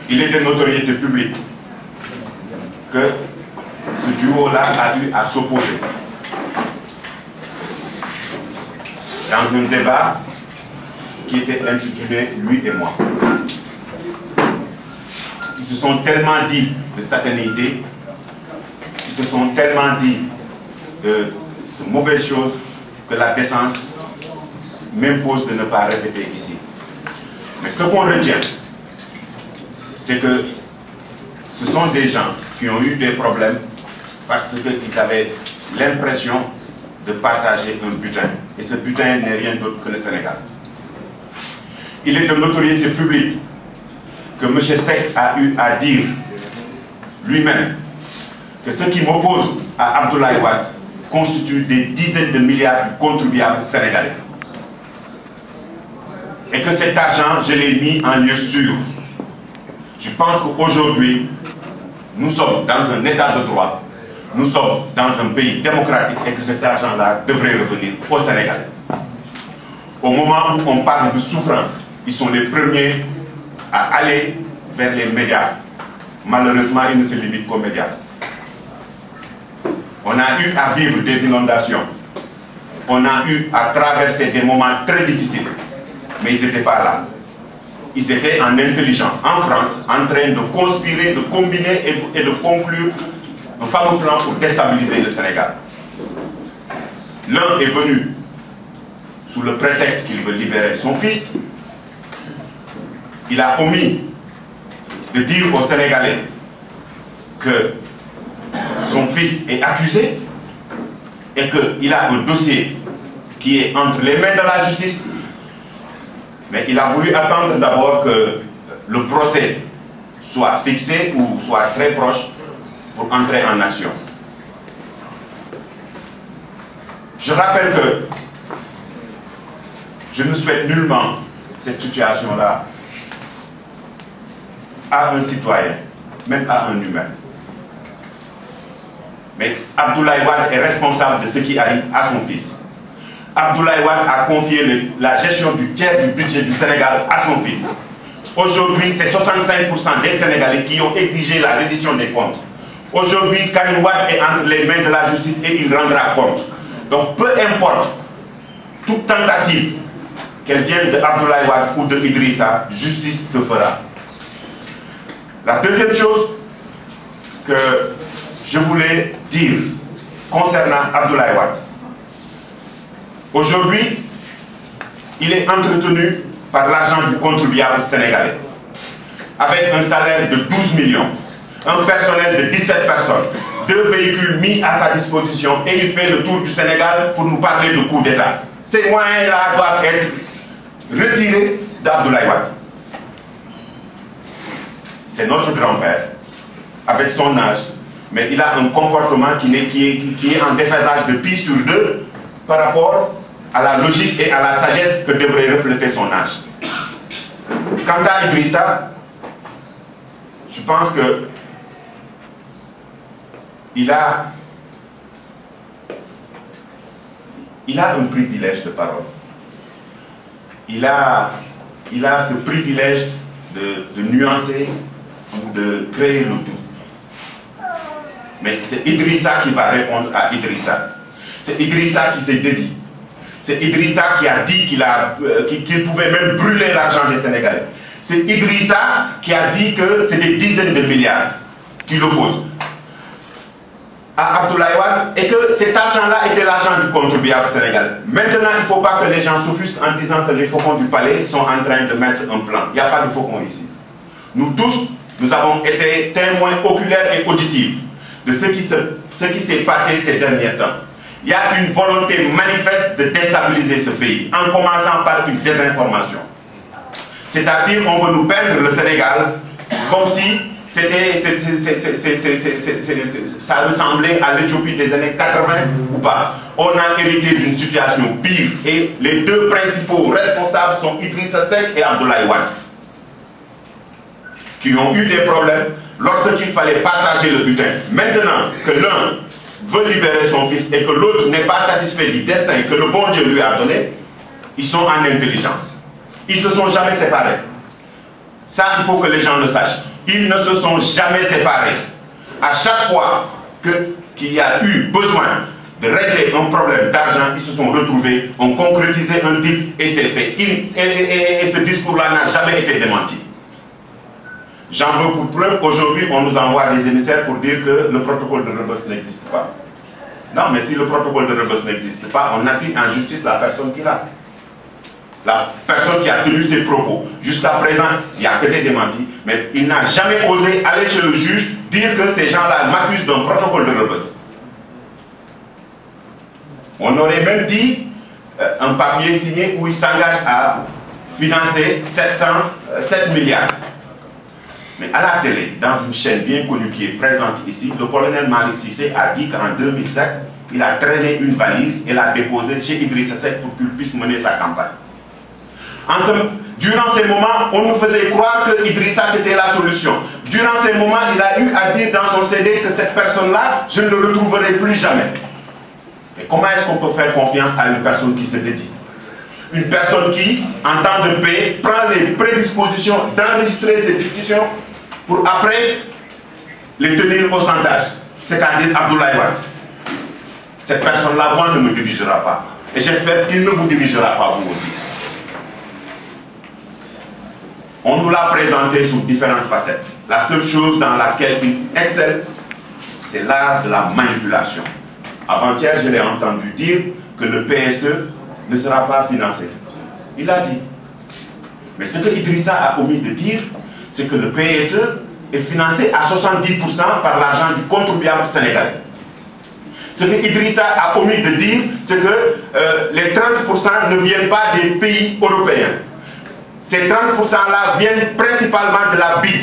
il est de notoriété publique que ce duo-là a eu à s'opposer. Dans un débat qui était intitulé « Lui et moi ». Ils se sont tellement dit de satanéité, ils se sont tellement dit de mauvaises choses que la décence m'impose de ne pas répéter ici. Mais ce qu'on retient, c'est que ce sont des gens qui ont eu des problèmes parce qu'ils avaient l'impression de partager un butin. Et ce butin n'est rien d'autre que le Sénégal. Il est de notoriété publique que M. Seck a eu à dire lui-même que ce qui m'oppose à Abdoulaye Wade constitue des dizaines de milliards de contribuables sénégalais. Et que cet argent, je l'ai mis en lieu sûr. Je pense qu'aujourd'hui, nous sommes dans un état de droit, nous sommes dans un pays démocratique et que cet argent-là devrait revenir au Sénégal. Au moment où on parle de souffrance, ils sont les premiers à aller vers les médias. Malheureusement, ils ne se limitent qu'aux médias. On a eu à vivre des inondations. On a eu à traverser des moments très difficiles. Mais ils n'étaient pas là. Ils étaient en intelligence, en France, en train de conspirer, de combiner et de conclure un fameux plan pour déstabiliser le Sénégal. L'un est venu sous le prétexte qu'il veut libérer son fils. Il a omis de dire aux Sénégalais que son fils est accusé et qu'il a un dossier qui est entre les mains de la justice. Mais il a voulu attendre d'abord que le procès soit fixé ou soit très proche pour entrer en action. Je rappelle que je ne souhaite nullement cette situation-là à un citoyen, même à un humain. Mais Abdoulaye Wade est responsable de ce qui arrive à son fils. Abdoulaye Wade a confié la gestion du tiers du budget du Sénégal à son fils. Aujourd'hui, c'est 65% des Sénégalais qui ont exigé la reddition des comptes. Aujourd'hui, Karim Wade est entre les mains de la justice et il rendra compte. Donc, peu importe toute tentative, qu'elle vienne de Abdoulaye Wade ou de Idrissa, justice se fera. La deuxième chose que je voulais dire concernant Abdoulaye Wade, aujourd'hui, il est entretenu par l'argent du contribuable sénégalais, avec un salaire de 12 millions, un personnel de 17 personnes, 2 véhicules mis à sa disposition et il fait le tour du Sénégal pour nous parler de coup d'État. Ces moyens-là doivent être retirés d'Abdoulaye Wade. C'est notre grand-père, avec son âge, mais il a un comportement qui est en déphasage de pi sur 2 par rapport à la logique et à la sagesse que devrait refléter son âge. Quant à Idrissa, je pense que il a un privilège de parole. Il a ce privilège de nuancer ou de créer le tout. Mais c'est Idrissa qui va répondre à Idrissa. C'est Idrissa qui s'est dédié. C'est Idrissa qui a dit qu'il pouvait même brûler l'argent des Sénégalais. C'est Idrissa qui a dit que c'est des dizaines de milliards qui l'opposent à Abdoulaye Wade et que cet argent-là était l'argent du contribuable sénégalais. Maintenant, il ne faut pas que les gens s'offusquent en disant que les faucons du palais sont en train de mettre un plan. Il n'y a pas de faucons ici. Nous tous, nous avons été témoins oculaires et auditifs de ce qui s'est passé ces derniers temps. Il y a une volonté manifeste de déstabiliser ce pays, en commençant par une désinformation. C'est-à-dire qu'on veut nous peindre le Sénégal comme si ça ressemblait à l'Éthiopie des années 80 ou pas. On a hérité d'une situation pire et les deux principaux responsables sont Idrissa Seck et Abdoulaye Wade, qui ont eu des problèmes lorsqu'il fallait partager le butin. Maintenant que l'un veut libérer son fils et que l'autre n'est pas satisfait du destin que le bon Dieu lui a donné, ils sont en intelligence. Ils ne se sont jamais séparés. Ça, il faut que les gens le sachent. Ils ne se sont jamais séparés. À chaque fois qu'il y a eu besoin de régler un problème d'argent, ils se sont retrouvés, ont concrétisé un deal et c'est fait. Et ce discours-là n'a jamais été démenti. J'en veux pour preuve, aujourd'hui on nous envoie des émissaires pour dire que le protocole de Rebeuss n'existe pas. Non, mais si le protocole de Rebeuss n'existe pas, on assigne en justice la personne qui l'a. La personne qui a tenu ses propos. Jusqu'à présent, il n'y a que des démentis, mais il n'a jamais osé aller chez le juge dire que ces gens-là m'accusent d'un protocole de Rebeuss. On aurait même dit un papier signé où il s'engage à financer 7 milliards. Mais à la télé, dans une chaîne bien connue qui est présente ici, le colonel Malick Cissé a dit qu'en 2007, il a traîné une valise et l'a déposée chez Idrissa Seck pour qu'il puisse mener sa campagne. Durant ces moments, on nous faisait croire que Idrissa c'était la solution. Durant ces moments, il a eu à dire dans son CD que cette personne-là, je ne le retrouverai plus jamais. Et comment est-ce qu'on peut faire confiance à une personne qui se dédie? Une personne qui, en temps de paix, prend les prédispositions d'enregistrer ces discussions pour après les tenir au sondage, c'est-à-dire Abdoulaye Wade. Cette personne-là, moi, ne me dirigera pas. Et j'espère qu'il ne vous dirigera pas, vous aussi. On nous l'a présenté sous différentes facettes. La seule chose dans laquelle il excelle, c'est l'art de la manipulation. Avant-hier, je l'ai entendu dire que le PSE ne sera pas financé. Il l'a dit. Mais ce que Idrissa a omis de dire, c'est que le PSE est financé à 70% par l'argent du contribuable sénégalais. Ce que Idrissa a omis de dire, c'est que les 30% ne viennent pas des pays européens. Ces 30%-là viennent principalement de la BID,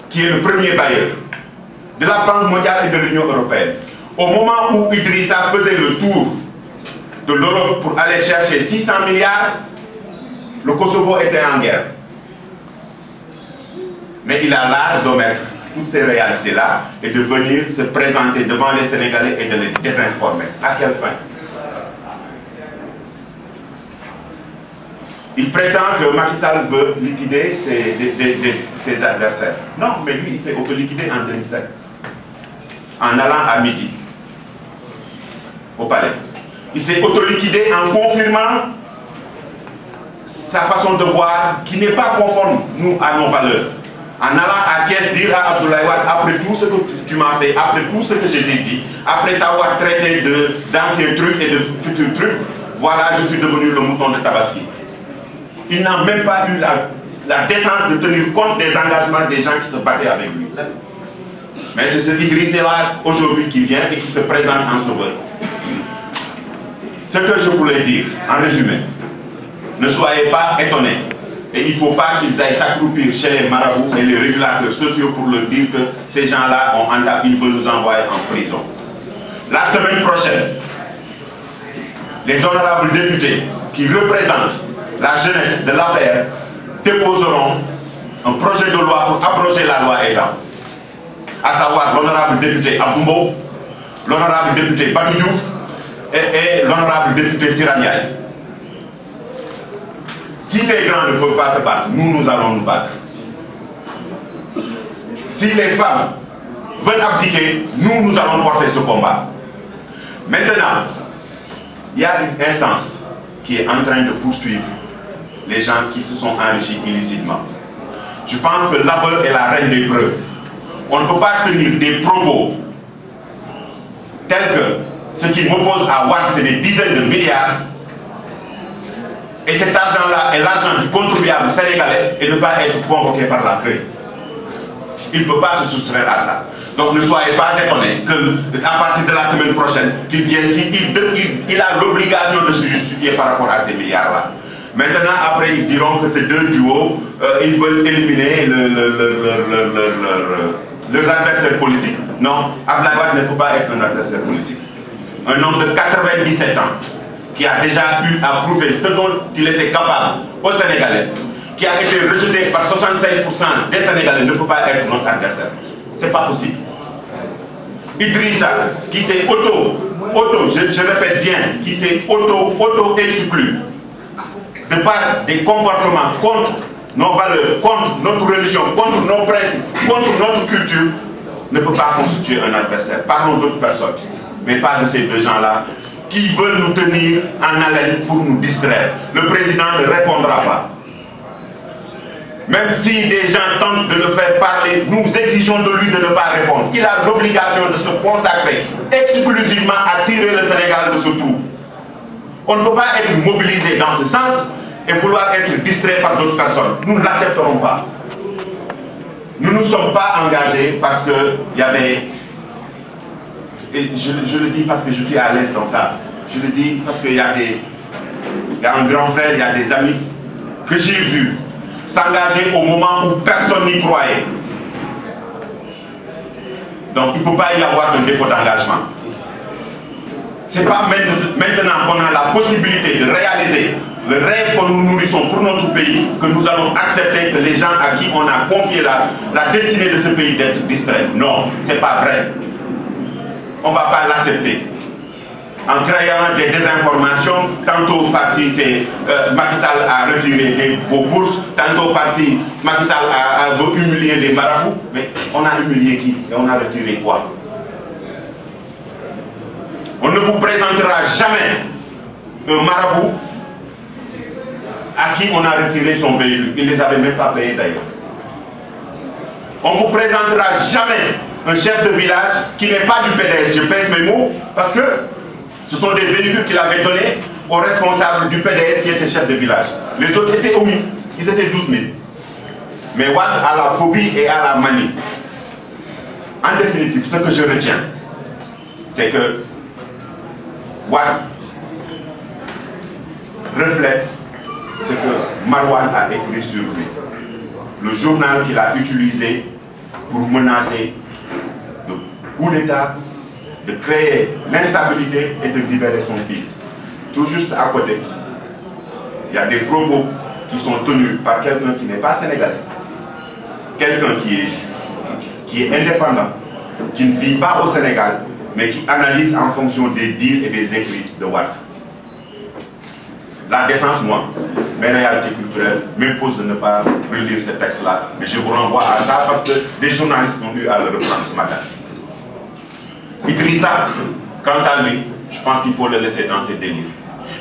qui est le premier bailleur, de la Banque mondiale et de l'Union européenne. Au moment où Idrissa faisait le tour de l'Europe pour aller chercher 600 milliards, le Kosovo était en guerre. Mais il a l'art d'omettre toutes ces réalités-là et de venir se présenter devant les Sénégalais et de les désinformer. À quelle fin? Il prétend que Macky Sall veut liquider ses adversaires. Non, mais lui, il s'est auto-liquidé en 2007. En allant à Midi, au palais. Il s'est auto-liquidé en confirmant sa façon de voir qui n'est pas conforme, nous, à nos valeurs. En allant à Thiès dire à Abdoulaye Wade, après tout ce que tu m'as fait, après tout ce que je t'ai dit, après t'avoir traité d'anciens trucs et de futurs trucs, voilà, je suis devenu le mouton de Tabaski. Il n'a même pas eu la décence de tenir compte des engagements des gens qui se battaient avec lui. Mais c'est ce Idrissa-là aujourd'hui qui vient et qui se présente en sauveur. Ce que je voulais dire, en résumé, ne soyez pas étonnés. Et il ne faut pas qu'ils aillent s'accroupir chez les marabouts et les régulateurs sociaux pour leur dire que ces gens-là ont entamé, ils veulent nous envoyer en prison. La semaine prochaine, les honorables députés qui représentent la jeunesse de l'APR déposeront un projet de loi pour abroger la loi ESA. À savoir l'honorable député Abdoumbo, l'honorable député Badou Diouf et l'honorable député Siraniaï. Si les grands ne peuvent pas se battre, nous allons nous battre. Si les femmes veulent abdiquer, nous allons porter ce combat. Maintenant, il y a une instance qui est en train de poursuivre les gens qui se sont enrichis illicitement. Je pense que l'aveu est la reine des preuves. On ne peut pas tenir des propos tels que ce qui m'oppose à Wade, c'est des dizaines de milliards, et cet argent-là est l'argent du contribuable sénégalais et ne pas être convoqué par la CREI. Il ne peut pas se soustraire à ça. Donc ne soyez pas étonnés qu'à partir de la semaine prochaine, qu'il vienne, il a l'obligation de se justifier par rapport à ces milliards-là. Maintenant, après, ils diront que ces deux duos, ils veulent éliminer leurs adversaires politiques. Non, Abdoulaye Wade ne peut pas être un adversaire politique. Un homme de 97 ans, qui a déjà eu à prouver ce dont il était capable aux Sénégalais, qui a été rejeté par 65% des Sénégalais, ne peut pas être notre adversaire. C'est pas possible. Idrissa, qui s'est je répète bien, qui s'est auto-exclu de par des comportements contre nos valeurs, contre notre religion, contre nos principes, contre notre culture, ne peut pas constituer un adversaire. Parlons d'autres personnes, mais pas de ces deux gens-là qui veulent nous tenir en haleine pour nous distraire. Le président ne répondra pas. Même si des gens tentent de le faire parler, nous exigeons de lui de ne pas répondre. Il a l'obligation de se consacrer exclusivement à tirer le Sénégal de ce trou. On ne peut pas être mobilisé dans ce sens et vouloir être distrait par d'autres personnes. Nous ne l'accepterons pas. Nous ne nous sommes pas engagés parce qu'il y avait... Et je le dis parce que je suis à l'aise dans ça. Je le dis parce qu'il y a un grand frère, il y a des amis que j'ai vus s'engager au moment où personne n'y croyait. Donc il ne peut pas y avoir de défaut d'engagement. Ce n'est pas maintenant qu'on a la possibilité de réaliser le rêve que nous nourrissons pour notre pays que nous allons accepter que les gens à qui on a confié la destinée de ce pays d'être distraits. Non, ce n'est pas vrai. On ne va pas l'accepter. En créant des désinformations, tantôt par-ci c'est Macky Sall a retiré vos bourses, tantôt par-ci Macky Sall veut humilier des marabouts, mais on a humilié qui? Et on a retiré quoi? On ne vous présentera jamais un marabout à qui on a retiré son véhicule. Il ne les avait même pas payés d'ailleurs. On ne vous présentera jamais un chef de village qui n'est pas du PDS, je pèse mes mots, parce que ce sont des véhicules qu'il avait donnés aux responsables du PDS qui était chef de village. Les autres étaient omis, ils étaient 12 000. Mais Wade a la phobie et a la manie. En définitive, ce que je retiens, c'est que Wade reflète ce que Marouane a écrit sur lui. Le journal qu'il a utilisé pour menacer de coup d'État, de créer l'instabilité et de libérer son fils. Tout juste à côté, il y a des propos qui sont tenus par quelqu'un qui n'est pas sénégalais. Quelqu'un qui est indépendant, qui ne vit pas au Sénégal, mais qui analyse en fonction des dires et des écrits de Wade. La décence, moi, mes réalités culturelles m'imposent de ne pas relire ce texte-là. Mais je vous renvoie à ça parce que des journalistes ont eu à le reprendre ce matin. Idrissa, quant à lui, je pense qu'il faut le laisser dans ses délires.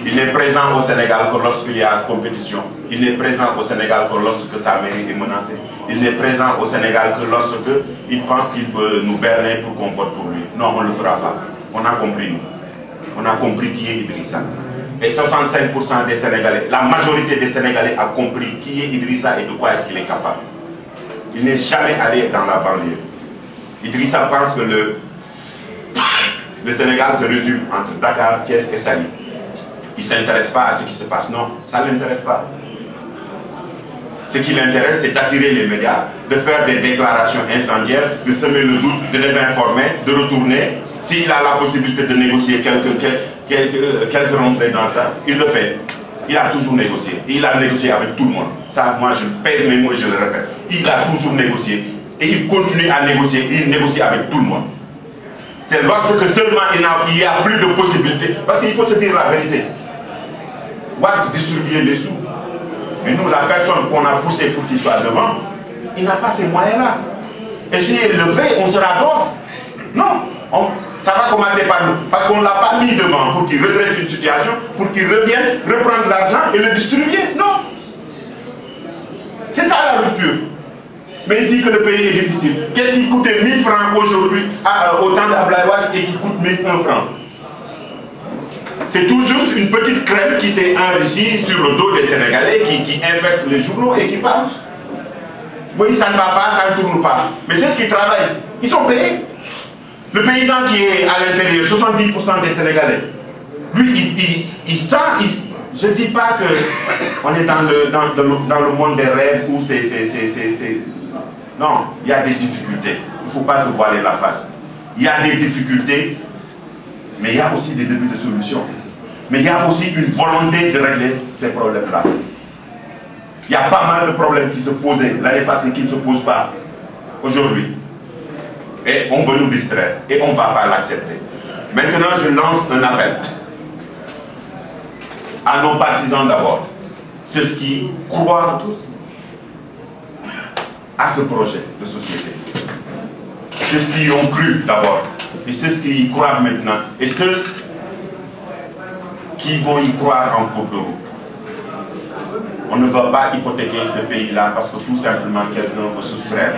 Il n'est présent au Sénégal que lorsqu'il y a compétition. Il n'est présent au Sénégal que lorsque sa mairie est menacée. Il n'est présent au Sénégal que lorsqu'il pense qu'il peut nous berner pour qu'on vote pour lui. Non, on ne le fera pas. On a compris, nous. On a compris qui est Idrissa. Et 65% des Sénégalais, la majorité des Sénégalais a compris qui est Idrissa et de quoi est-ce qu'il est capable. Il n'est jamais allé dans la banlieue. Idrissa pense que le Sénégal se résume entre Dakar, Thiès et Saly. Il ne s'intéresse pas à ce qui se passe. Non, ça ne l'intéresse pas. Ce qui l'intéresse, c'est d'attirer les médias, de faire des déclarations incendiaires, de semer le doute, de les informer, de retourner. S'il a la possibilité de négocier quelques rentrées dans le tas, il le fait. Il a toujours négocié. Et il a négocié avec tout le monde. Ça, moi, je pèse mes mots et je le répète. Il a toujours négocié. Et il continue à négocier. Il négocie avec tout le monde. C'est lorsque seulement il n'y a plus de possibilités. Parce qu'il faut se dire la vérité. Wade distribuer les sous. Mais nous, la personne qu'on a poussée pour qu'il soit devant, il n'a pas ces moyens-là. Et si il le fait, on sera tort. Non. Ça va commencer par nous. Parce qu'on ne l'a pas mis devant pour qu'il redresse une situation, pour qu'il revienne, reprendre l'argent et le distribuer. Non. C'est ça la rupture. Mais il dit que le pays est difficile. Qu'est-ce qui coûtait 1000 francs aujourd'hui au temps d'Abdoulaye Wade et qui coûte 1001 francs? C'est tout juste une petite crème qui s'est enrichie sur le dos des Sénégalais, qui inverse les journaux et qui passe. Oui, ça ne va pas, ça ne tourne pas. Mais c'est ce qu'ils travaillent. Ils sont payés. Le paysan qui est à l'intérieur, 70% des Sénégalais, lui, il sent, je ne dis pas qu'on est dans le monde des rêves où c'est... Non, il y a des difficultés. Il ne faut pas se voiler la face. Il y a des difficultés, mais il y a aussi des débuts de solutions. Mais il y a aussi une volonté de régler ces problèmes-là. Il y a pas mal de problèmes qui se posaient l'année passée qui ne se posent pas aujourd'hui. Et on veut nous distraire. Et on ne va pas l'accepter. Maintenant, je lance un appel à nos partisans d'abord. Ceux qui croient à ce projet de société. C'est ce qu'ils ont cru d'abord, et c'est ce qu'ils y croient maintenant, et ceux qui vont y croire en cours de route. On ne va pas hypothéquer ce pays-là parce que tout simplement quelqu'un veut soustraire